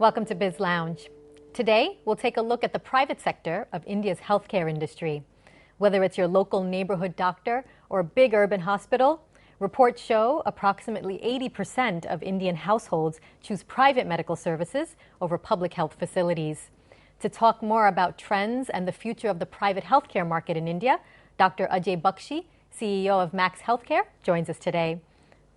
Welcome to Biz Lounge. Today, we'll take a look at the private sector of India's healthcare industry. Whether it's your local neighborhood doctor or a big urban hospital, reports show approximately 80% of Indian households choose private medical services over public health facilities. To talk more about trends and the future of the private healthcare market in India, Dr. Ajay Bakshi, CEO of Max Healthcare, joins us today.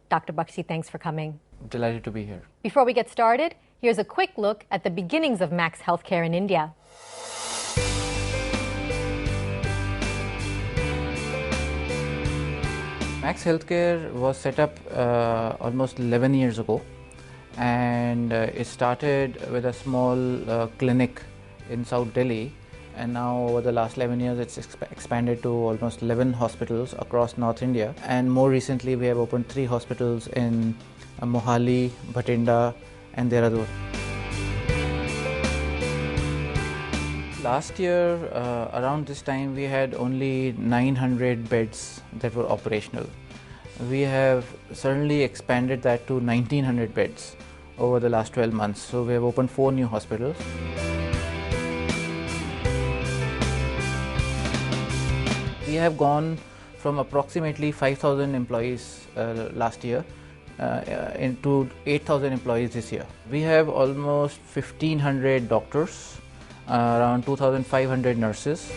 Dr. Bakshi, thanks for coming. Delighted to be here. Before we get started, here's a quick look at the beginnings of Max Healthcare in India. Max Healthcare was set up almost 11 years ago, and it started with a small clinic in South Delhi, and now over the last 11 years it's expanded to almost 11 hospitals across North India, and more recently we have opened 3 hospitals in Mohali, Bhatinda and Dehradun. Last year around this time we had only 900 beds that were operational. We have certainly expanded that to 1900 beds over the last 12 months. So we have opened 4 new hospitals. We have gone from approximately 5,000 employees last year into 8,000 employees this year. We have almost 1,500 doctors, around 2,500 nurses.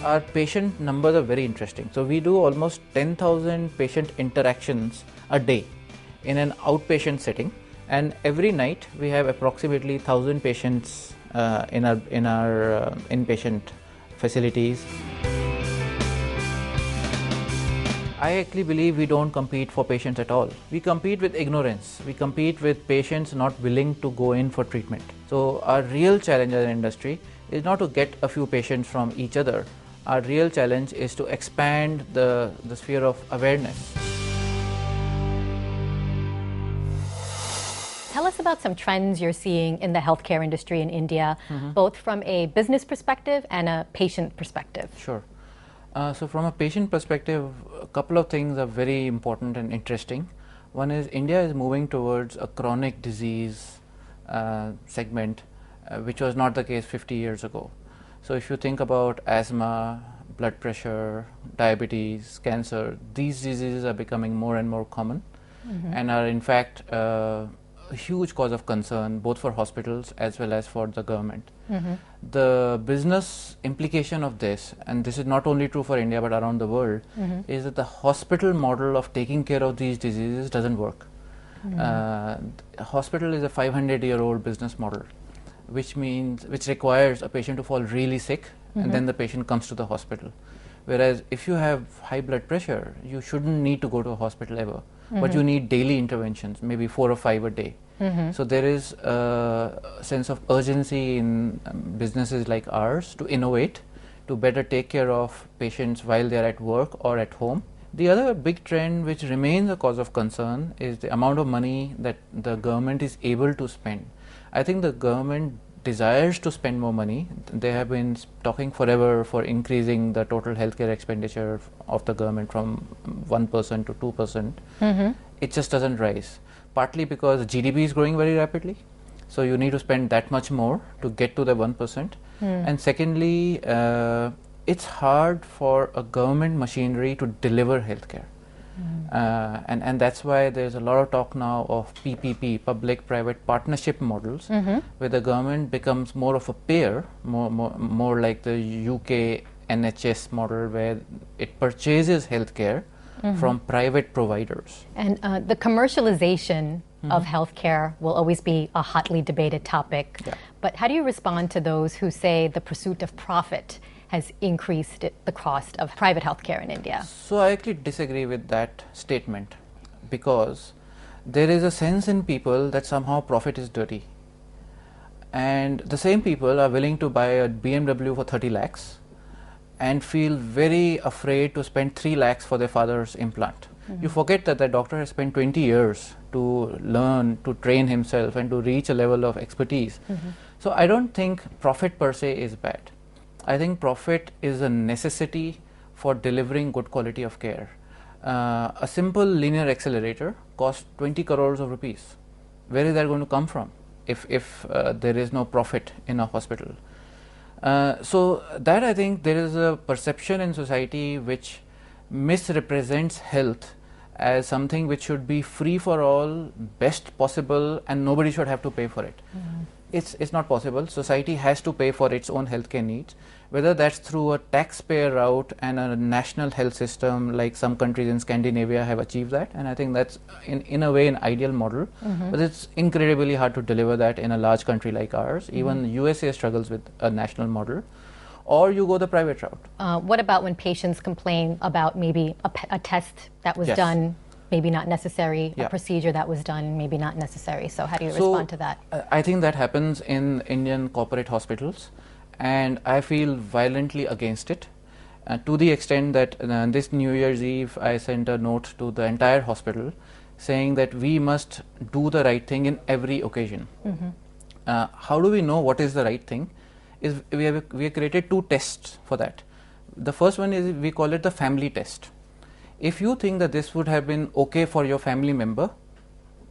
Our patient numbers are very interesting. So we do almost 10,000 patient interactions a day in an outpatient setting, and every night we have approximately 1,000 patients in our inpatient facilities. I actually believe we don't compete for patients at all. We compete with ignorance. We compete with patients not willing to go in for treatment. So our real challenge as an industry is not to get a few patients from each other. Our real challenge is to expand the sphere of awareness. Tell us about some trends you're seeing in the healthcare industry in India, both from a business perspective and a patient perspective. Sure. So from a patient perspective, a couple of things are very important and interesting. One is India is moving towards a chronic disease segment, which was not the case 50 years ago. So if you think about asthma, blood pressure, diabetes, cancer, these diseases are becoming more and more common and are in fact a huge cause of concern both for hospitals as well as for the government. The business implication of this, and this is not only true for India but around the world, is that the hospital model of taking care of these diseases doesn't work. Hospital is a 500-year-old business model, which requires a patient to fall really sick and then the patient comes to the hospital. Whereas if you have high blood pressure, you shouldn't need to go to a hospital ever, but you need daily interventions, maybe 4 or 5 a day. So there is a sense of urgency in businesses like ours to innovate, to better take care of patients while they are at work or at home. The other big trend which remains a cause of concern is the amount of money that the government is able to spend. I think the government desires to spend more money. They have been talking forever for increasing the total healthcare expenditure of the government from 1% to 2%. It just doesn't rise. Partly because GDP is growing very rapidly, so you need to spend that much more to get to the 1%. And secondly, it's hard for a government machinery to deliver healthcare. And that's why there's a lot of talk now of PPP, public-private partnership models, where the government becomes more of a payer, more like the UK NHS model, where it purchases healthcare from private providers. And the commercialization of healthcare will always be a hotly debated topic. But how do you respond to those who say the pursuit of profit has increased the cost of private healthcare in India? So I actually disagree with that statement, because there is a sense in people that somehow profit is dirty. And the same people are willing to buy a BMW for 30 lakhs and feel very afraid to spend 3 lakhs for their father's implant. You forget that the doctor has spent 20 years to learn, to train himself and to reach a level of expertise. So I don't think profit per se is bad. I think profit is a necessity for delivering good quality of care. A simple linear accelerator costs 20 crores of rupees. Where is that going to come from if there is no profit in a hospital? So that I think there is a perception in society which misrepresents health as something which should be free for all, best possible, and nobody should have to pay for it. It's not possible. Society has to pay for its own healthcare needs, whether that's through a taxpayer route and a national health system like some countries in Scandinavia have achieved that, and I think that's in a way an ideal model, but it's incredibly hard to deliver that in a large country like ours. Even USA struggles with a national model. Or you go the private route. What about when patients complain about maybe a test that was done, maybe not necessary, a procedure that was done, maybe not necessary? So how do you respond to that? I think that happens in Indian corporate hospitals, and I feel violently against it, to the extent that this New Year's Eve I sent a note to the entire hospital saying that we must do the right thing in every occasion. How do we know what is the right thing? Is we have created two tests for that. The first one is, we call it the family test. If you think that this would have been okay for your family member,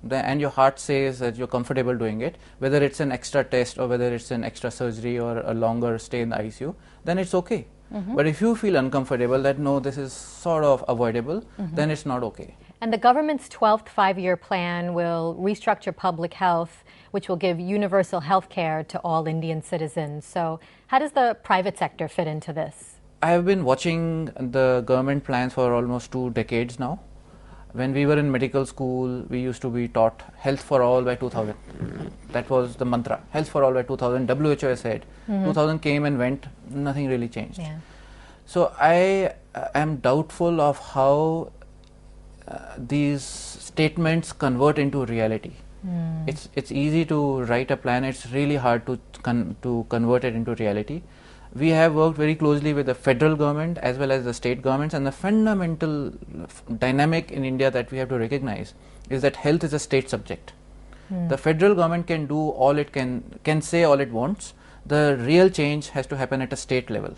and your heart says that you're comfortable doing it, whether it's an extra test or whether it's an extra surgery or a longer stay in the ICU, then it's okay. But if you feel uncomfortable that no, this is sort of avoidable, then it's not okay. And the government's 12th five-year plan will restructure public health, which will give universal health care to all Indian citizens. So how does the private sector fit into this? I have been watching the government plans for almost 2 decades now. When we were in medical school, we used to be taught health for all by 2000. That was the mantra, health for all by 2000. WHO has said. 2000 came and went, nothing really changed. So I am doubtful of how these statements convert into reality. It's easy to write a plan, it's really hard to convert it into reality. We have worked very closely with the federal government as well as the state governments, and the fundamental dynamic in India that we have to recognize is that health is a state subject. The federal government can do all it can say all it wants. The real change has to happen at a state level.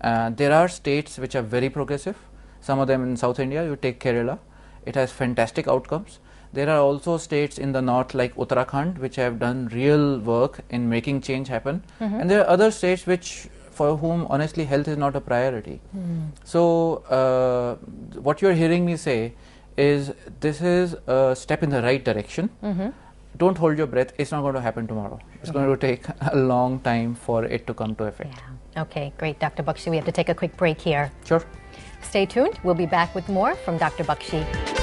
There are states which are very progressive. Some of them in South India, you take Kerala, it has fantastic outcomes. There are also states in the north like Uttarakhand which have done real work in making change happen, and there are other states which for whom honestly health is not a priority. So what you're hearing me say is this is a step in the right direction. Don't hold your breath, it's not going to happen tomorrow. It's going to take a long time for it to come to effect. Okay, great, Dr. Bakshi. We have to take a quick break here. Sure. Stay tuned. We'll be back with more from Dr. Bakshi.